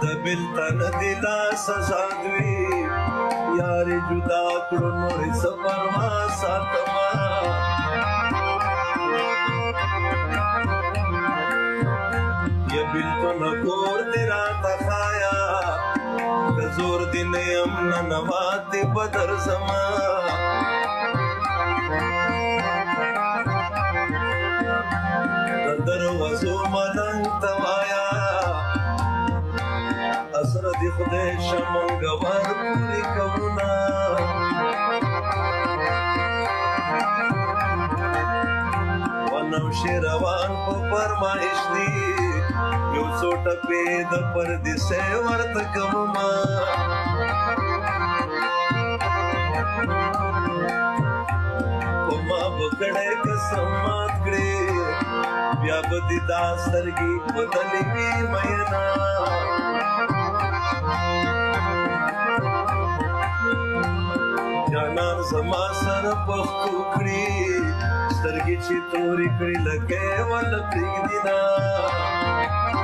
دبلتن دیلا سزادوی یاری جدا کړو نورې سپرما ساتما یا بلتن کور دی راته خایا که زور دی نیم ننوات دی بدر زما دروازو ملنګ توایا اسره دی خدای شمنګوار پوری کونا ونو شیروان په فرمایش دی یو څو ټپې د پردیسۍ ورته کوما کوما بکړې قسم مات کړې بیا به دې دا سترګې بدلې وي مینا جانان زما سره پښتو کړي سترګې چې تورې کړې لکه ول پرېږدي نه